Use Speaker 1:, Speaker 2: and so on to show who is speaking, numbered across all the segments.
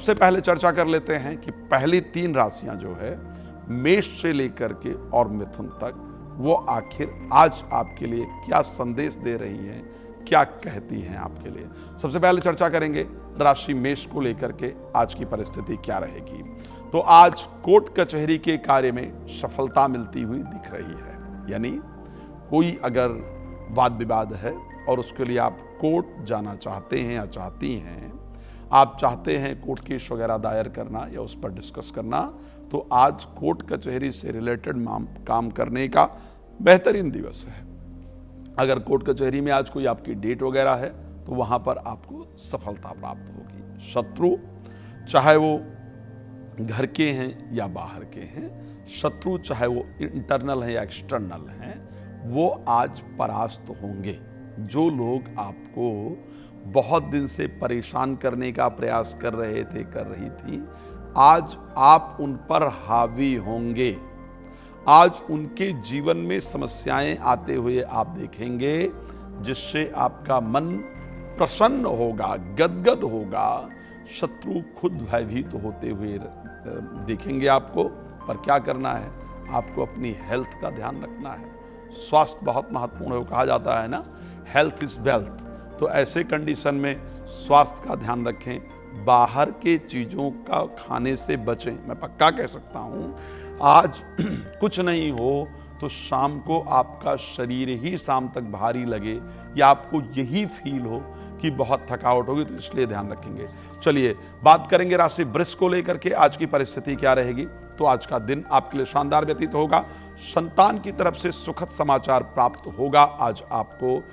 Speaker 1: सबसे पहले चर्चा कर लेते हैं कि पहली 3 राशियां जो है मेष से लेकर के और मिथुन तक, वो आखिर आज आपके लिए क्या संदेश दे रही हैं, क्या कहती हैं आपके लिए। सबसे पहले चर्चा करेंगे राशि मेष को लेकर के आज की परिस्थिति क्या रहेगी। तो आज कोर्ट कचहरी के कार्य में सफलता मिलती हुई दिख रही है, यानी कोई अगर वाद विवाद है और उसके लिए आप कोर्ट जाना चाहते हैं या चाहती हैं, आप चाहते हैं कोर्ट केस वगैरह दायर करना या उस पर डिस्कस करना, तो आज कोर्ट कचहरी से रिलेटेड काम करने का बेहतरीन दिवस है। अगर कोर्ट कचहरी में आज कोई आपकी डेट वगैरह है तो वहां पर आपको सफलता प्राप्त होगी। शत्रु, चाहे वो घर के हैं या बाहर के हैं, शत्रु चाहे वो इंटरनल है या एक्सटर्नल हैं, वो आज परास्त होंगे। जो लोग आपको बहुत दिन से परेशान करने का प्रयास कर रहे थे, कर रही थी, आज आप उन पर हावी होंगे। आज उनके जीवन में समस्याएं आते हुए आप देखेंगे, जिससे आपका मन प्रसन्न होगा, गदगद होगा। शत्रु खुद भयभीत होते हुए देखेंगे आपको। पर क्या करना है, आपको अपनी हेल्थ का ध्यान रखना है। स्वास्थ्य बहुत महत्वपूर्ण है, कहा जाता है ना, हेल्थ इज वेल्थ। तो ऐसे कंडीशन में स्वास्थ्य का ध्यान रखें, बाहर के चीज़ों का खाने से बचें। मैं पक्का कह सकता हूँ, आज कुछ नहीं हो तो शाम को आपका शरीर ही शाम तक भारी लगे या आपको यही फील हो कि बहुत थकावट होगी, तो इसलिए ध्यान रखेंगे। चलिए बात करेंगे राशि वृष को लेकर के आज की परिस्थिति क्या रहेगी। तो आज का दिन आपके लिए शानदार व्यतीत होगा। संतान की तरफ से सुखद समाचार प्राप्त होगा आज आपको।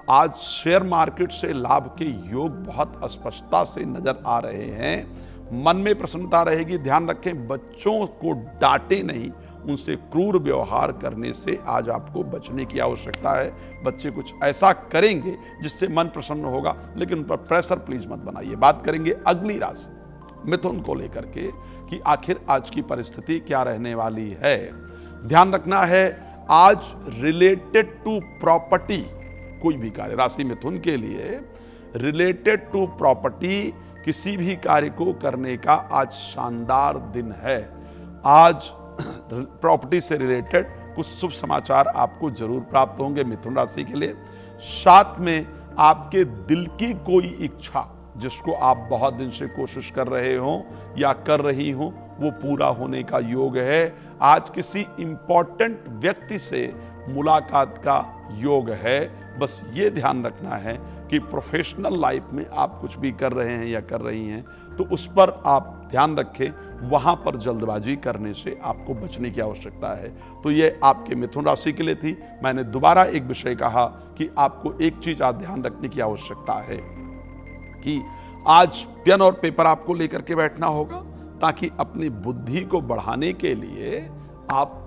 Speaker 1: आज शेयर मार्केट से लाभ के योग बहुत स्पष्टता से नजर आ रहे हैं। मन में प्रसन्नता रहेगी। ध्यान रखें, बच्चों को डांटे नहीं, उनसे क्रूर व्यवहार करने से आज आपको बचने की आवश्यकता है। बच्चे कुछ ऐसा करेंगे जिससे मन प्रसन्न होगा, लेकिन उन पर प्रेशर प्लीज मत बनाइए। बात करेंगे अगली राशि मिथुन को लेकर के कि आखिर आज की परिस्थिति क्या रहने वाली है। ध्यान रखना है, आज रिलेटेड टू प्रॉपर्टी कोई भी कार्य, राशि मिथुन के लिए रिलेटेड टू प्रॉपर्टी किसी भी कार्य को करने का आज शानदार दिन है। आज प्रॉपर्टी से रिलेटेड कुछ शुभ समाचार आपको जरूर प्राप्त होंगे मिथुन राशि के लिए। साथ में आपके दिल की कोई इच्छा, जिसको आप बहुत दिन से कोशिश कर रहे हो या कर रही हो, वो पूरा होने का योग है। आज किसी इंपॉर्टेंट व्यक्ति से मुलाकात का योग है। बस ये ध्यान रखना है कि प्रोफेशनल लाइफ में आप कुछ भी कर रहे हैं या कर रही हैं तो उस पर आप ध्यान रखें, वहां पर जल्दबाजी करने से आपको बचने की आवश्यकता है। तो ये आपके मिथुन राशि के लिए थी। मैंने दोबारा एक विषय कहा कि आपको एक चीज आज ध्यान रखने की आवश्यकता है कि आज पेन और पेपर आपको लेकर के बैठना होगा, ताकि अपनी बुद्धि को बढ़ाने के लिए आप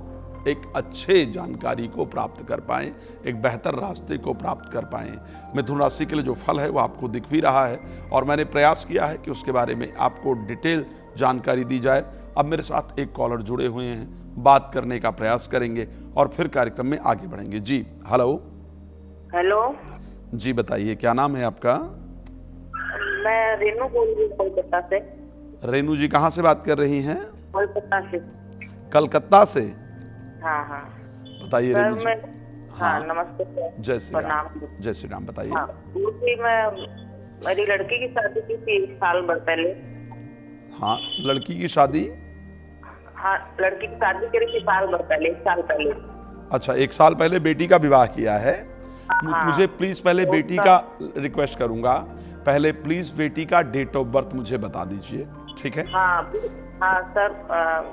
Speaker 1: एक अच्छे जानकारी को प्राप्त कर पाएं, एक बेहतर रास्ते को प्राप्त कर पाएं। मिथुन राशि के लिए जो फल है वो आपको दिख भी रहा है और मैंने प्रयास किया है कि उसके बारे में आपको डिटेल जानकारी दी जाए। अब मेरे साथ एक कॉलर जुड़े हुए हैं, बात करने का प्रयास करेंगे और फिर कार्यक्रम में आगे बढ़ेंगे। जी हेलो।
Speaker 2: हेलो
Speaker 1: जी बताइए, क्या नाम है आपका?
Speaker 2: मैं रेनू बोल रही हूँ कोलकाता से।
Speaker 1: रेनू जी कहाँ से बात कर रही हैं?
Speaker 2: कोलकाता से।
Speaker 1: कलकत्ता से?
Speaker 2: हाँ हाँ
Speaker 1: बताइए रेनू जी।
Speaker 2: हाँ नमस्ते सर।
Speaker 1: जय श्री राम। जय श्री राम, बताइए।
Speaker 2: हाँ, मेरी लड़की की शादी की थी 1 साल भर पहले।
Speaker 1: हाँ, लड़की की शादी?
Speaker 2: हाँ, लड़की की शादी करी थी 1 साल भर पहले, 1 साल पहले।
Speaker 1: अच्छा, 1 साल पहले बेटी का विवाह किया है।
Speaker 2: हाँ,
Speaker 1: मुझे प्लीज पहले
Speaker 2: तो
Speaker 1: बेटी का रिक्वेस्ट करूंगा, पहले प्लीज बेटी का डेट ऑफ बर्थ मुझे बता दीजिए, ठीक है?
Speaker 2: हाँ हाँ सर,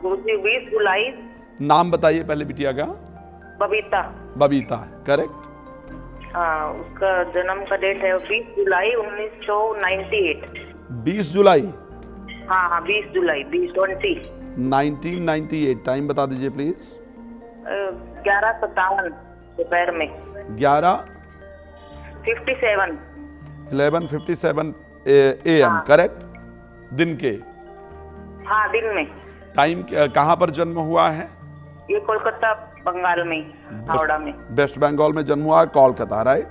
Speaker 2: गुरुजी 20 जुलाई।
Speaker 1: नाम बताइए पहले बिटिया का।
Speaker 2: बबीता।
Speaker 1: बबीता, करेक्ट?
Speaker 2: हाँ, उसका जन्म का डेट है 20 जुलाई 1998।
Speaker 1: 20 जुलाई?
Speaker 2: हाँ हाँ 20 जुलाई
Speaker 1: 1998। टाइम बता दीजिए प्लीज।
Speaker 2: 11:57 दोपहर में।
Speaker 1: 11:57 AM,
Speaker 2: हाँ।
Speaker 1: करेक्ट? दिन के?
Speaker 2: हाँ दिन में।
Speaker 1: टाइम कहाँ पर जन्म हुआ है?
Speaker 2: ये कोलकाता बंगाल में, हावड़ा में।
Speaker 1: वेस्ट बंगाल में जन्म हुआ है, कोलकाता, राइट?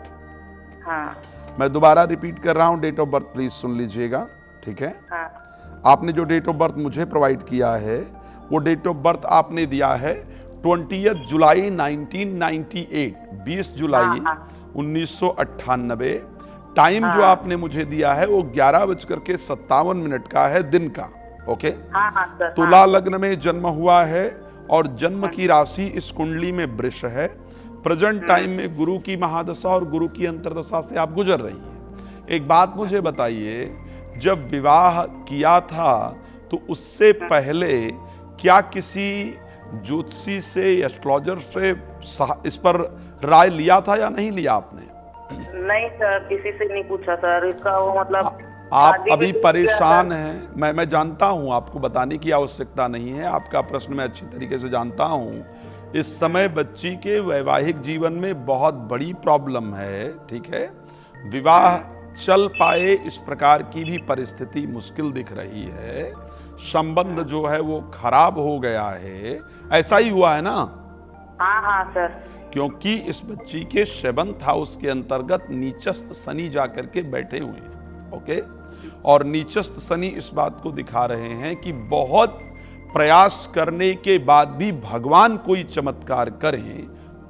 Speaker 2: हाँ
Speaker 1: मैं दोबारा रिपीट कर रहा हूँ, डेट ऑफ बर्थ प्लीज सुन लीजिएगा, ठीक है?
Speaker 2: हाँ
Speaker 1: आपने जो डेट ऑफ बर्थ मुझे प्रोवाइड किया है वो डेट ऑफ बर्थ आपने दिया है 20 जुलाई 1998, 20 जुलाई 1998। टाइम जो आपने मुझे दिया है वो 11:57 का है दिन का। ओके,
Speaker 2: हाँ सर।
Speaker 1: तुला लग्न में जन्म हुआ है और जन्म की राशि इस कुंडली में वृष है। प्रेजेंट टाइम में गुरु की महादशा और गुरु की अंतर्दशा से आप गुजर रही हैं। एक बात मुझे बताइए, जब विवाह किया था तो उससे पहले क्या किसी ज्योतिषी से, एस्ट्रोलॉजर से इस पर राय लिया था या नहीं लिया आपने?
Speaker 2: नहीं सर, किसी से नहीं पूछा सर। इसका वो मतलब
Speaker 1: आप
Speaker 2: शादी
Speaker 1: अभी
Speaker 2: भी
Speaker 1: परेशान हैं, मैं जानता हूं, आपको बताने की आवश्यकता नहीं है। आपका प्रश्न मैं अच्छी तरीके से जानता हूं। इस समय बच्ची के वैवाहिक जीवन में बहुत बड़ी प्रॉब्लम है, ठीक है। विवाह चल पाए इस प्रकार की भी परिस्थिति मुश्किल दिख रही है। संबंध जो है वो खराब हो गया है, ऐसा ही हुआ है ना?
Speaker 2: हाँ सर।
Speaker 1: क्योंकि इस बच्ची के 7th हाउस के अंतर्गत नीचस्थ शनि जाकर के बैठे हुए हैं। ओके, और नीचस्थ शनि इस बात को दिखा रहे हैं कि बहुत प्रयास करने के बाद भी भगवान कोई चमत्कार करें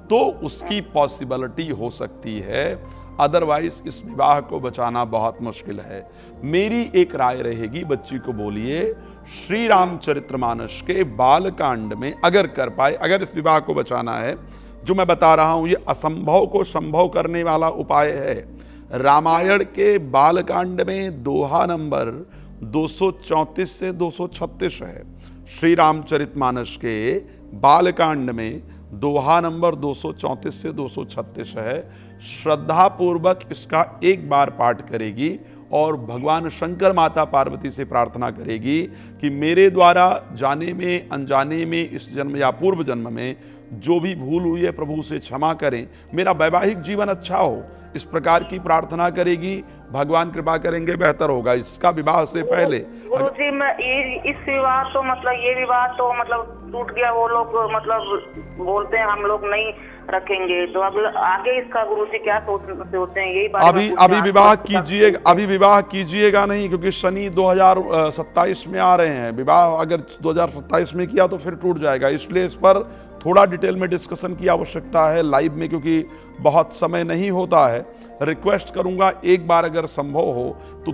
Speaker 1: तो उसकी पॉसिबिलिटी हो सकती है, अदरवाइज इस विवाह को बचाना बहुत मुश्किल है। मेरी एक राय रहेगी, बच्ची को बोलिए श्री रामचरितमानस के बालकांड में अगर कर पाए, अगर इस विवाह को बचाना है, जो मैं बता रहा हूं ये असंभव को संभव करने वाला उपाय है। रामायण के बालकांड में दोहा नंबर 234 से 236 है। श्री रामचरितमानस के बालकांड में दोहा नंबर 234 से 236 है। श्रद्धा पूर्वक इसका एक बार पाठ करेगी और भगवान शंकर माता पार्वती से प्रार्थना करेगी कि मेरे द्वारा जाने में, अनजाने में, इस जन्म या पूर्व जन्म में जो भी भूल हुई है प्रभु से क्षमा करें, मेरा वैवाहिक जीवन अच्छा हो, इस प्रकार की प्रार्थना करेगी। भगवान कृपा करेंगे बेहतर होगा। इसका विवाह से पहले
Speaker 2: गुरुजी, मैं इस विवाह तो मतलब ये विवाह तो मतलब टूट गया। वो लोग मतलब बोलते हैं हम लोग नहीं रखेंगे, तो अब आगे इसका गुरुजी क्या सोचते हैं? यही बात
Speaker 1: अभी विवाह कीजिए, अभी विवाह कीजिएगा नहीं, क्योंकि शनि 2027 में आ रहे हैं। विवाह अगर 2027 में किया तो फिर टूट जाएगा। इसलिए इस पर थोड़ा डिटेल में डिस्कशन की आवश्यकता है लाइव में, क्योंकि बहुत समय नहीं होता है। रिक्वेस्ट करूंगा एक बार अगर संभव हो तो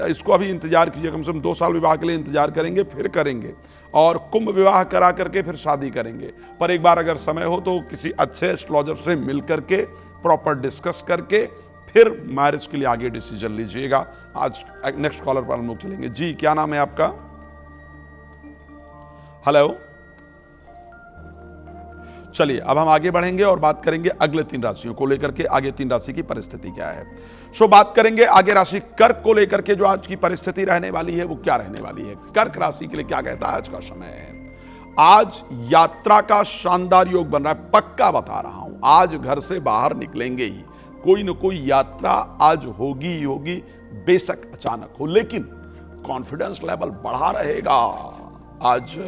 Speaker 1: इसको अभी इंतजार कीजिए, कम से कम 2 साल विवाह के लिए इंतजार करेंगे, फिर करेंगे और कुंभ विवाह करा करके फिर शादी करेंगे। पर एक बार अगर समय हो तो किसी अच्छे एस्ट्रोलॉजर से मिल करके प्रॉपर डिस्कस करके फिर मैरिज के लिए आगे डिसीजन लीजिएगा। आज नेक्स्ट कॉलर पर हम लोग चलेंगे। जी, क्या नाम है आपका? हेलो, चलिए अब हम आगे बढ़ेंगे और बात करेंगे अगले 3 राशियों को लेकर के। आगे 3 राशि की परिस्थिति क्या है, सो बात करेंगे आगे राशि कर्क को लेकर के। जो आज की परिस्थिति रहने वाली है वो क्या रहने वाली है, कर्क राशि के लिए क्या कहता है आज का समय। आज यात्रा का शानदार योग बन रहा है, पक्का बता रहा हूं। आज घर से बाहर निकलेंगे ही, कोई न कोई यात्रा आज होगी ही होगी, बेशक अचानक हो, लेकिन कॉन्फिडेंस लेवल बढ़ा रहेगा। आज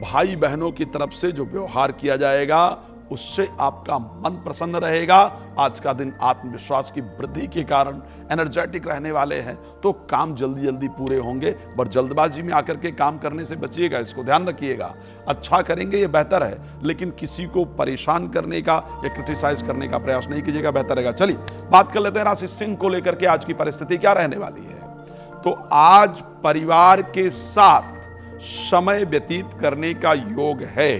Speaker 1: भाई बहनों की तरफ से जो व्यवहार किया जाएगा उससे आपका मन प्रसन्न रहेगा। आज का दिन आत्मविश्वास की वृद्धि के कारण एनर्जेटिक रहने वाले हैं, तो काम जल्दी जल्दी पूरे होंगे। पर जल्दबाजी में आकर के काम करने से बचिएगा, इसको ध्यान रखिएगा। अच्छा करेंगे ये बेहतर है, लेकिन किसी को परेशान करने का या क्रिटिसाइज करने का प्रयास नहीं कीजिएगा, बेहतर रहेगा। चलिए बात कर लेते हैं राशि सिंह को लेकर के आज की परिस्थिति क्या रहने वाली है। तो आज परिवार के साथ समय व्यतीत करने का योग है।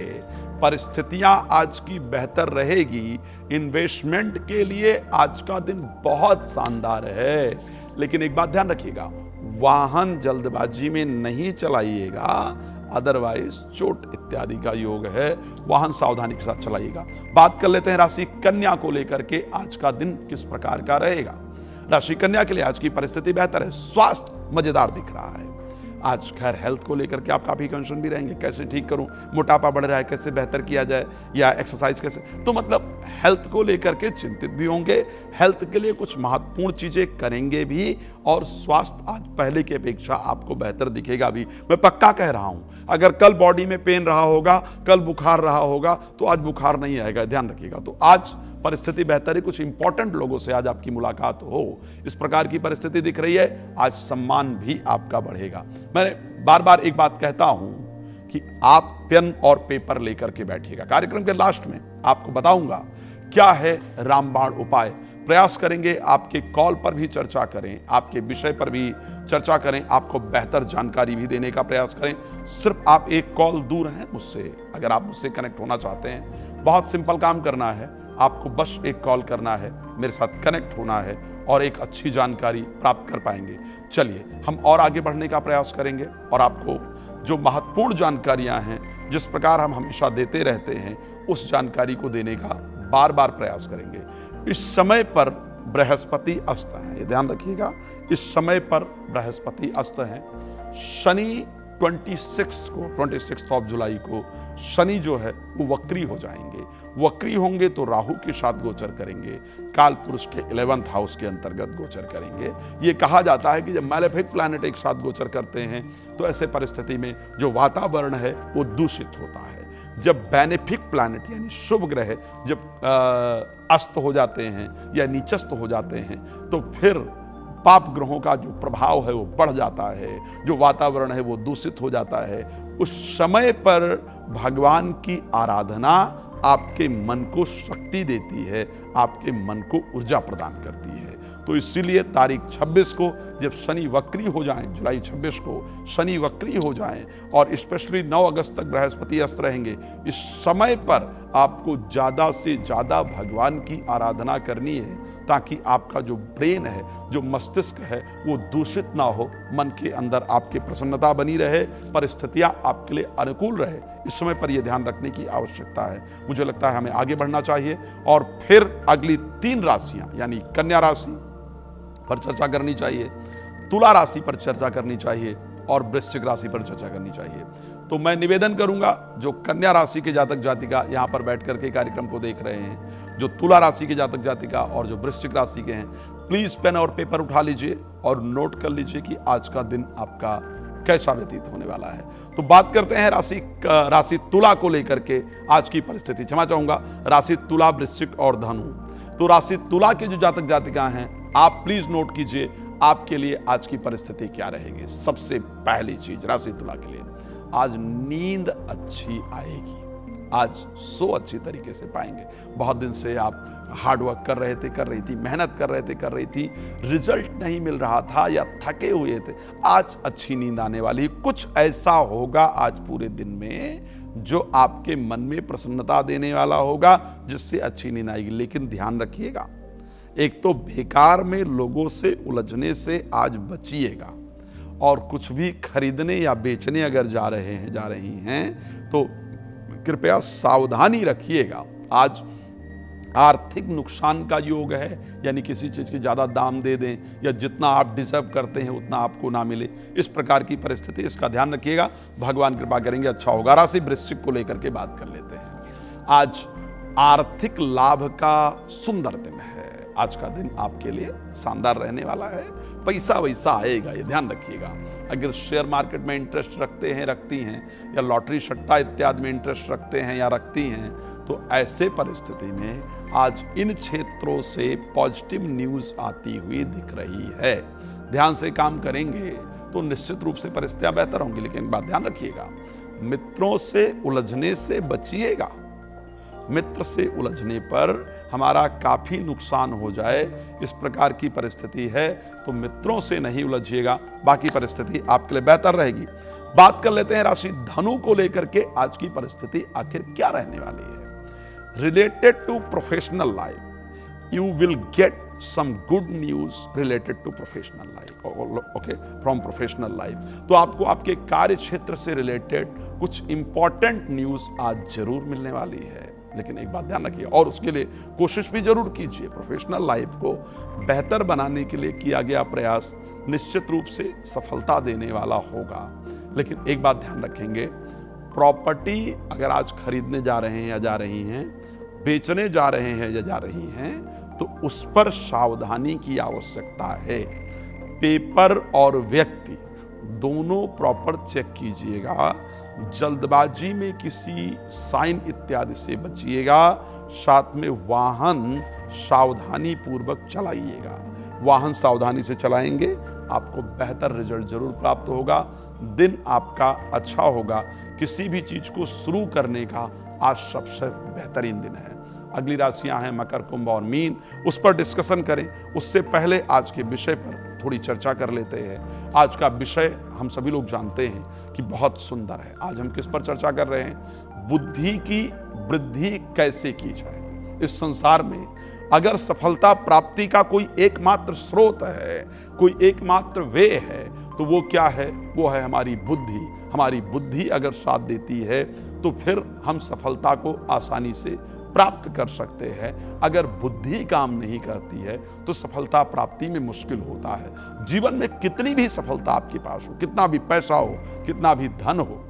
Speaker 1: परिस्थितियां आज की बेहतर रहेगी। इन्वेस्टमेंट के लिए आज का दिन बहुत शानदार है, लेकिन एक बात ध्यान रखिएगा, वाहन जल्दबाजी में नहीं चलाइएगा, अदरवाइज चोट इत्यादि का योग है। वाहन सावधानी के साथ चलाइएगा। बात कर लेते हैं राशि कन्या को लेकर के आज का दिन किस प्रकार का रहेगा। राशि कन्या के लिए आज की परिस्थिति बेहतर है, स्वास्थ्य मजेदार दिख रहा है। आज खैर हेल्थ को लेकर के आप काफी कंसर्न भी रहेंगे, कैसे ठीक करूं, मोटापा बढ़ रहा है, कैसे बेहतर किया जाए, या एक्सरसाइज कैसे, तो मतलब हेल्थ को लेकर के चिंतित भी होंगे। हेल्थ के लिए कुछ महत्वपूर्ण चीजें करेंगे भी, और स्वास्थ्य आज पहले की अपेक्षा आपको बेहतर दिखेगा भी। मैं पक्का कह रहा हूं, अगर कल बॉडी में पेन रहा होगा, कल बुखार रहा होगा, तो आज बुखार नहीं आएगा, ध्यान रखिएगा। तो आज परिस्थिति बेहतर है, कुछ इंपॉर्टेंट लोगों से आज आपकी मुलाकात हो, इस प्रकार की परिस्थिति दिख रही है। आज सम्मान भी आपका बढ़ेगा। मैं बार बार एक बात कहता हूं कि आप पेन और पेपर लेकर के बैठिएगा। कार्यक्रम के लास्ट में आपको बताऊंगा क्या है रामबाण उपाय। प्रयास करेंगे आपके कॉल पर भी चर्चा करें, आपके विषय पर भी चर्चा करें, आपको बेहतर जानकारी भी देने का प्रयास करें। सिर्फ आप एक कॉल दूर हैं मुझसे। अगर आप मुझसे कनेक्ट होना चाहते हैं, बहुत सिंपल काम करना है, आपको बस एक कॉल करना है, मेरे साथ कनेक्ट होना है और एक अच्छी जानकारी प्राप्त कर पाएंगे। चलिए हम और आगे बढ़ने का प्रयास करेंगे और आपको जो महत्वपूर्ण जानकारियां हैं, जिस प्रकार हम हमेशा देते रहते हैं, उस जानकारी को देने का बार बार प्रयास करेंगे। इस समय पर बृहस्पति अस्त है, ये ध्यान रखिएगा। इस समय पर बृहस्पति अस्त है। शनि 26 जुलाई को शनि जो है वो वक्री हो जाएंगे। वक्री होंगे तो राहु के साथ गोचर करेंगे, काल पुरुष के 11th हाउस के अंतर्गत गोचर करेंगे। ये कहा जाता है कि जब मैलेफिक प्लैनेट एक साथ गोचर करते हैं तो ऐसे परिस्थिति में जो वातावरण है वो दूषित होता है। जब बेनिफिक प्लैनेट यानी शुभ ग्रह जब अस्त हो जाते हैं या नीचस्त हो जाते हैं तो फिर पाप ग्रहों का जो प्रभाव है वो बढ़ जाता है, जो वातावरण है वो दूषित हो जाता है। उस समय पर भगवान की आराधना आपके मन को शक्ति देती है, आपके मन को ऊर्जा प्रदान करती है। तो इसीलिए तारीख 26 को जब शनि वक्री हो जाएं, जुलाई 26 को शनि वक्री हो जाएं और स्पेशली 9 अगस्त तक बृहस्पति अस्त रहेंगे, इस समय पर आपको ज़्यादा से ज़्यादा भगवान की आराधना करनी है ताकि आपका जो ब्रेन है, जो मस्तिष्क है, वो दूषित ना हो, मन के अंदर आपके प्रसन्नता बनी रहे, परिस्थितियां आपके लिए अनुकूल रहे। इस समय पर यह ध्यान रखने की आवश्यकता है। मुझे लगता है हमें आगे बढ़ना चाहिए और फिर अगली 3 राशियां यानी कन्या राशि पर चर्चा करनी चाहिए, तुला राशि पर चर्चा करनी चाहिए और वृश्चिक राशि पर चर्चा करनी चाहिए। तो मैं निवेदन करूंगा जो कन्या राशि के जातक जातिका यहां पर बैठ करके कार्यक्रम को देख रहे हैं, जो तुला राशि के जातक जातिका और जो वृश्चिक राशि के हैं, प्लीज पेन और पेपर उठा लीजिए और नोट कर लीजिए कि आज का दिन आपका कैसा व्यतीत होने वाला है। तो बात करते हैं राशि तुला को लेकर के आज की परिस्थिति। क्षमा चाहूंगा, राशि तुला, वृश्चिक और धनु। तो राशि तुला के जो जातक जातिका हैं, आप प्लीज नोट कीजिए आपके लिए आज की परिस्थिति क्या रहेगी। सबसे पहली चीज राशि तुला के लिए, आज नींद अच्छी आएगी, आज सो अच्छी तरीके से पाएंगे। बहुत दिन से आप हार्डवर्क कर रही थी, मेहनत कर रही थी, रिजल्ट नहीं मिल रहा था या थके हुए थे, आज अच्छी नींद आने वाली। कुछ ऐसा होगा आज पूरे दिन में जो आपके मन में प्रसन्नता देने वाला होगा, जिससे अच्छी नींद आएगी। लेकिन ध्यान रखिएगा, एक तो बेकार में लोगों से उलझने से आज बचिएगा और कुछ भी खरीदने या बेचने अगर जा रही हैं तो कृपया सावधानी रखिएगा। आज आर्थिक नुकसान का योग है, यानी किसी चीज के ज्यादा दाम दे दें या जितना आप डिजर्व करते हैं उतना आपको ना मिले, इस प्रकार की परिस्थिति, इसका ध्यान रखिएगा। भगवान कृपा करेंगे अच्छा होगा। राशि वृश्चिक को लेकर के बात कर लेते हैं। आज आर्थिक लाभ का सुंदर दिन है। आज का दिन आपके लिए शानदार रहने वाला है। पैसा वैसा आएगा, ये ध्यान रखिएगा। अगर शेयर मार्केट में इंटरेस्ट रखती हैं या लॉटरी सट्टा इत्यादि में इंटरेस्ट रखते हैं या रखती हैं, तो ऐसे परिस्थिति में आज इन क्षेत्रों से पॉजिटिव न्यूज आती हुई दिख रही है। ध्यान से काम करेंगे तो निश्चित रूप से परिस्थितियां बेहतर होंगी। लेकिन एक बात ध्यान रखिएगा, मित्रों से उलझने से बचिएगा। मित्र से उलझने पर हमारा काफी नुकसान हो जाए, इस प्रकार की परिस्थिति है। तो मित्रों से नहीं उलझिएगा, बाकी परिस्थिति आपके लिए बेहतर रहेगी। बात कर लेते हैं राशि धनु को लेकर के आज की परिस्थिति आखिर क्या रहने वाली है। Related to professional life, you will get some good news related to professional life, okay, from professional life। तो आपको आपके कार्य क्षेत्र से रिलेटेड कुछ इंपॉर्टेंट न्यूज आज जरूर मिलने वाली है। लेकिन एक बात ध्यान रखिए और उसके लिए कोशिश भी जरूर कीजिए। प्रोफेशनल लाइफ को बेहतर बनाने के लिए किया गया प्रयास निश्चित रूप से सफलता देने वाला होगा। लेकिन एक बात ध्यान रखेंगे, प्रॉपर्टी अगर आज खरीदने जा रहे हैं या जा रही हैं, बेचने जा रहे हैं या जा रही हैं, तो उस पर सावधानी की आवश्यकता है। पेपर और व्यक्ति दोनों प्रॉपर चेक कीजिएगा। जल्दबाजी में किसी साइन इत्यादि से बचिएगा। साथ में वाहन सावधानी पूर्वक चलाइएगा। वाहन सावधानी से चलाएंगे, आपको बेहतर रिजल्ट जरूर प्राप्त होगा। दिन आपका अच्छा होगा। किसी भी चीज को शुरू करने का आज सबसे बेहतरीन दिन है। अगली राशियां हैं मकर, कुंभ और मीन, उस पर डिस्कशन करें। उससे पहले आज के विषय पर थोड़ी चर्चा कर लेते हैं। आज का विषय हम सभी लोग जानते हैं कि बहुत सुंदर है। आज हम किस पर चर्चा कर रहे हैं? बुद्धि की वृद्धि कैसे की जाए। इस संसार में अगर सफलता प्राप्ति का कोई एकमात्र स्रोत है, कोई एकमात्र वे है, तो वो क्या है? वो है हमारी बुद्धि। हमारी बुद्धि अगर साथ देती है तो फिर हम सफलता को आसानी से प्राप्त कर सकते हैं। अगर बुद्धि काम नहीं करती है तो सफलता प्राप्ति में मुश्किल होता है। जीवन में कितनी भी सफलता आपके पास हो, कितना भी पैसा हो, कितना भी धन हो,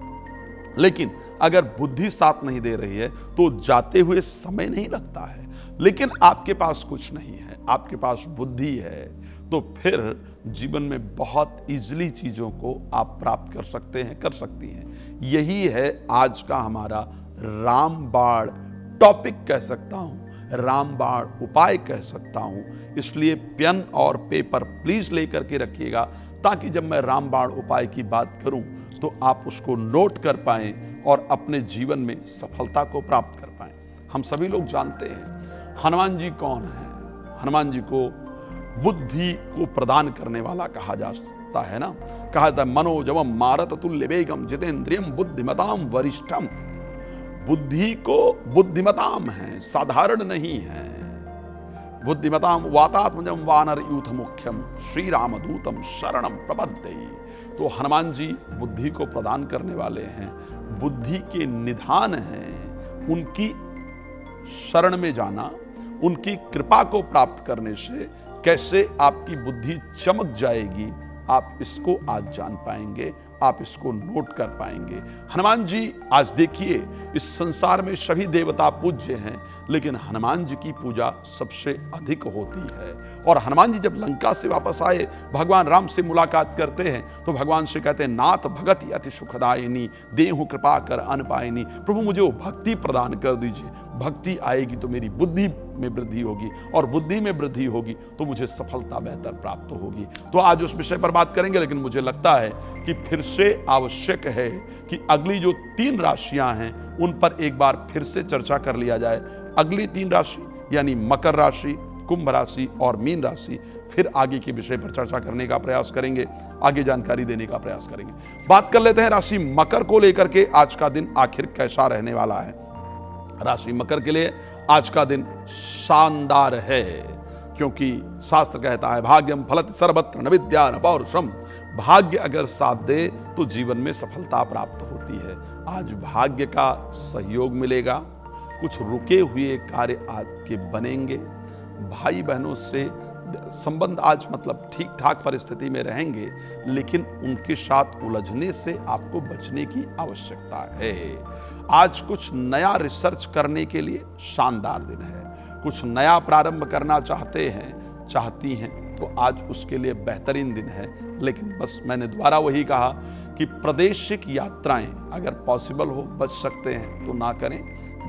Speaker 1: लेकिन अगर बुद्धि साथ नहीं दे रही है तो जाते हुए समय नहीं लगता है। लेकिन आपके पास कुछ नहीं है, आपके पास बुद्धि है, तो फिर जीवन में बहुत इजीली चीजों को आप प्राप्त कर सकते हैं, कर सकती हैं। यही है आज का हमारा रामबाण टॉपिक कह सकता हूं, रामबाण उपाय कह सकता हूं। इसलिए पेन और पेपर प्लीज लेकर के रखिएगा, ताकि जब मैं रामबाण उपाय की बात करूं तो आप उसको नोट कर पाएं और अपने जीवन में सफलता को प्राप्त कर पाएं। हम सभी लोग जानते हैं हनुमान जी कौन है। हनुमान जी को बुद्धि को प्रदान करने वाला कहा जाता है ना। कहा जाता है मनोजवम मारत तुल्य वेगम जितेंद्रियम बुद्धिमताम वरिष्ठम। बुद्धि को बुद्धिमताम है, साधारण नहीं है। बुद्धिमताम वातात्मजम वानर यूथ मुख्यम श्री रामदूतम शरणम प्रपद्ये। तो हनुमान जी बुद्धि को प्रदान करने वाले हैं, बुद्धि के निधान हैं। उनकी शरण में जाना, उनकी कृपा को प्राप्त करने से कैसे आपकी बुद्धि चमक जाएगी, आप इसको आज जान पाएंगे, आप इसको नोट कर पाएंगे। हनुमान जी आज देखिए, इस संसार में सभी देवता पूज्य हैं, लेकिन हनुमान जी की पूजा सबसे अधिक होती है। और हनुमान जी जब लंका से वापस आए, भगवान राम से मुलाकात करते हैं तो भगवान से कहते हैं नाथ भगति अति सुखदायिनी देहु कृपा कर अन पायनी। प्रभु मुझे वो भक्ति प्रदान कर दीजिए। भक्ति आएगी तो मेरी बुद्धि में वृद्धि होगी, और बुद्धि में वृद्धि होगी तो मुझे सफलता बेहतर प्राप्त होगी। तो आज उस विषय पर बात करेंगे, लेकिन मुझे लगता है कि फिर से आवश्यक है कि अगली जो 3 राशियां हैं उन पर एक बार फिर से चर्चा कर लिया जाए। अगली 3 राशि यानी मकर राशि, कुंभ राशि और मीन राशि, फिर आगे के विषय पर चर्चा करने का प्रयास करेंगे, आगे जानकारी देने का प्रयास करेंगे। बात कर लेते हैं राशि मकर को लेकर के आज का दिन आखिर कैसा रहने वाला है। राशि मकर के लिए आज का दिन शानदार है, क्योंकि शास्त्र कहता है भाग्यम फलति सर्वत्र न विद्या न पौरुषम। भाग्य अगर साथ दे तो जीवन में सफलता प्राप्त होती है। आज भाग्य का सहयोग मिलेगा, कुछ रुके हुए कार्य आपके बनेंगे। भाई बहनों से संबंध आज मतलब ठीक ठाक परिस्थिति में रहेंगे, लेकिन उनके साथ उलझने से आपको बचने की आवश्यकता है। आज कुछ नया रिसर्च करने के लिए शानदार दिन है। कुछ नया प्रारंभ करना चाहती हैं तो आज उसके लिए बेहतरीन दिन है। लेकिन बस मैंने दोबारा वही कहा कि प्रादेशिक यात्राएं अगर पॉसिबल हो, बच सकते हैं तो ना करें।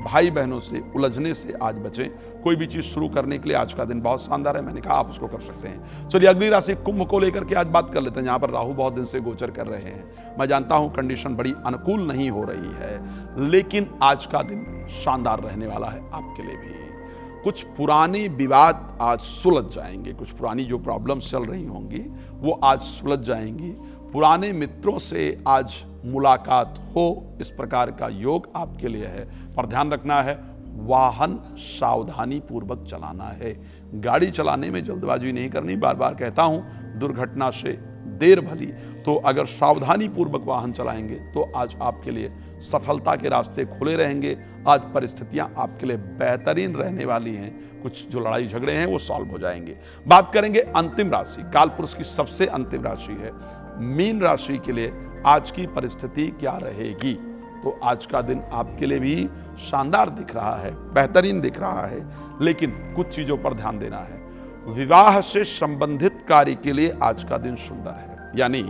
Speaker 1: भाई बहनों से उलझने से आज बचें। कोई भी चीज शुरू करने के लिए आज का दिन बहुत शानदार है, मैंने कहा आप उसको कर सकते हैं। चलिए अगली राशि कुंभ को लेकर के आज बात कर लेते हैं। यहाँ पर राहु बहुत दिन से गोचर कर रहे हैं। मैं जानता हूं कंडीशन बड़ी अनुकूल नहीं हो रही है, लेकिन आज का दिन शानदार रहने वाला है आपके लिए भी। कुछ पुराने विवाद आज सुलझ जाएंगे, कुछ पुरानी जो प्रॉब्लम्स चल रही होंगी वो आज सुलझ जाएंगी। पुराने मित्रों से आज मुलाकात हो, इस प्रकार का योग आपके लिए है। पर ध्यान रखना है, वाहन सावधानी पूर्वक चलाना है। गाड़ी चलाने में जल्दबाजी नहीं करनी। बार बार कहता हूं, दुर्घटना से देर भली। तो अगर सावधानी पूर्वक वाहन चलाएंगे तो आज आपके लिए सफलता के रास्ते खुले रहेंगे। आज परिस्थितियां आपके लिए बेहतरीन रहने वाली हैं। कुछ जो लड़ाई झगड़े हैं वो सॉल्व हो जाएंगे। बात करेंगे अंतिम राशि, कालपुरुष की सबसे अंतिम राशि है मीन राशि के लिए आज की परिस्थिति क्या रहेगी। तो आज का दिन आपके लिए भी शानदार दिख रहा है, बेहतरीन दिख रहा है, लेकिन कुछ चीजों पर ध्यान देना है। विवाह से संबंधित कार्य के लिए आज का दिन सुंदर है, यानी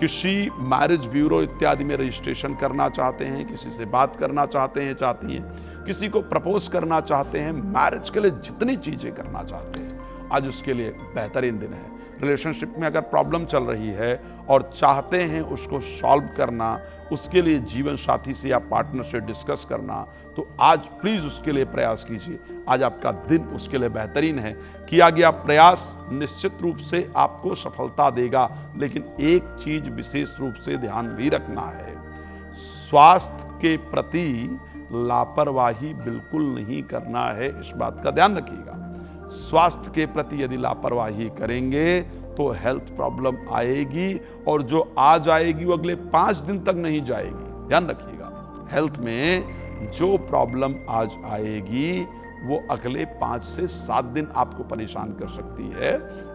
Speaker 1: किसी मैरिज ब्यूरो इत्यादि में रजिस्ट्रेशन करना चाहते हैं, किसी से बात करना चाहते हैं, चाहती हैं, किसी को प्रपोज करना चाहते हैं, मैरिज के लिए जितनी चीजें करना चाहते हैं, आज उसके लिए बेहतरीन दिन है। रिलेशनशिप में अगर प्रॉब्लम चल रही है और चाहते हैं उसको सॉल्व करना, उसके लिए जीवन साथी से या पार्टनर से डिस्कस करना, तो आज प्लीज उसके लिए प्रयास कीजिए। आज आपका दिन उसके लिए बेहतरीन है। किया गया प्रयास निश्चित रूप से आपको सफलता देगा, लेकिन एक चीज विशेष रूप से ध्यान भी रखना है, स्वास्थ्य के प्रति लापरवाही बिल्कुल नहीं करना है। इस बात का ध्यान रखिएगा। स्वास्थ्य के प्रति यदि लापरवाही करेंगे तो हेल्थ प्रॉब्लम आएगी, और जो आज आएगी वो अगले 5 दिन तक नहीं जाएगी। ध्यान रखिएगा, हेल्थ में जो प्रॉब्लम आज आएगी वो अगले 5 से 7 दिन आपको परेशान कर सकती है।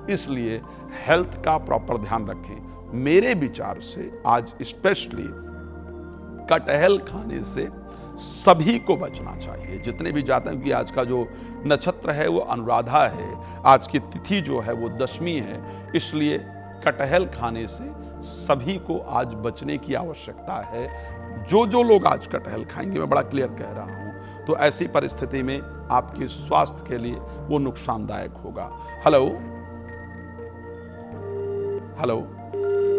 Speaker 1: इसलिए हेल्थ का प्रॉपर ध्यान रखें। मेरे विचार से आज स्पेशली कटहल खाने से सभी को बचना चाहिए, जितने भी जाते हैं, क्योंकि आज का जो नक्षत्र है वो अनुराधा है, आज की तिथि जो है वो दशमी है, इसलिए कटहल खाने से सभी को आज बचने की आवश्यकता है। जो लोग आज कटहल खाएंगे, मैं बड़ा क्लियर कह रहा हूं, तो ऐसी परिस्थिति में आपके स्वास्थ्य के लिए वो नुकसानदायक होगा। हेलो,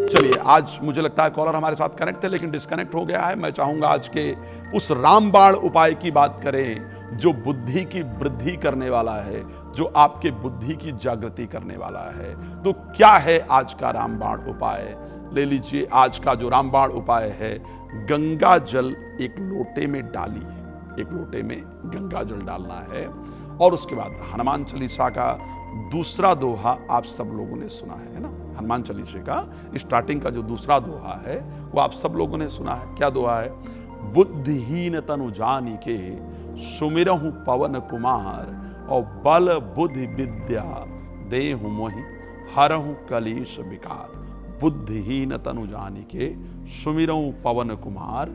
Speaker 1: चलिए, आज मुझे लगता है कॉलर हमारे साथ कनेक्ट थे लेकिन डिस्कनेक्ट हो गया है। मैं चाहूंगा आज के उस रामबाण उपाय की बात करें जो बुद्धि की वृद्धि करने वाला है, जो आपके बुद्धि की जागृति करने वाला है। तो क्या है आज का रामबाण उपाय? ले लीजिए, आज का जो रामबाण उपाय है, गंगा जल एक लोटे में डालिए। एक लोटे में गंगा जल डालना है, और उसके बाद हनुमान चालीसा का दूसरा दोहा आप सब लोगों ने सुना है ना? हनुमान चालीसा का स्टार्टिंग का जो दूसरा दोहा है वो आप सब लोगों ने सुना है। क्या दोहा है? बुद्धिहीन तनु जानिके सुमिरहु पवन कुमार, और बल बुद्धि विद्या देहु मोहि हरहु कलेश विकार। बुद्धिहीन तनु जानिके सुमिरहु पवन कुमार,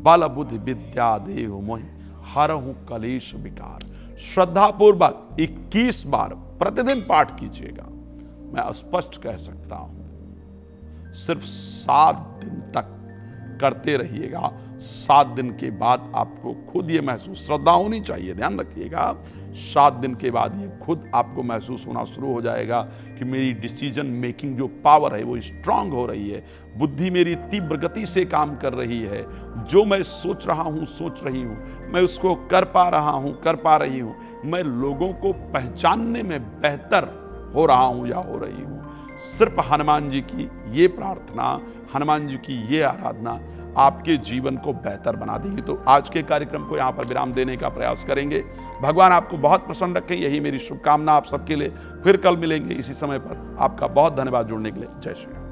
Speaker 1: बल बुद्धि विद्या देहु मोहि हरहु कलेश विकार। श्रद्धापूर्वक 21 बार प्रतिदिन पाठ कीजिएगा। मैं स्पष्ट कह सकता हूं, सिर्फ 7 दिन तक करते रहिएगा। 7 दिन के बाद आपको खुद ये महसूस, श्रद्धा होनी चाहिए, ध्यान रखिएगा, 7 दिन के बाद ये खुद आपको महसूस होना शुरू हो जाएगा कि मेरी डिसीजन मेकिंग जो पावर है वो स्ट्रांग हो रही है, बुद्धि मेरी तीव्र गति से काम कर रही है, जो मैं सोच रहा हूं, सोच रही हूं, मैं उसको कर पा रहा हूं, कर पा रही हूं, मैं लोगों को पहचानने में बेहतर हो रहा हूं या हो रही हूं। सिर्फ हनुमान जी की ये प्रार्थना, हनुमान जी की ये आराधना आपके जीवन को बेहतर बना देगी। तो आज के कार्यक्रम को यहाँ पर विराम देने का प्रयास करेंगे। भगवान आपको बहुत प्रसन्न रखें, यही मेरी शुभकामना आप सबके लिए। फिर कल मिलेंगे इसी समय पर। आपका बहुत धन्यवाद जुड़ने के लिए। जय श्री राम।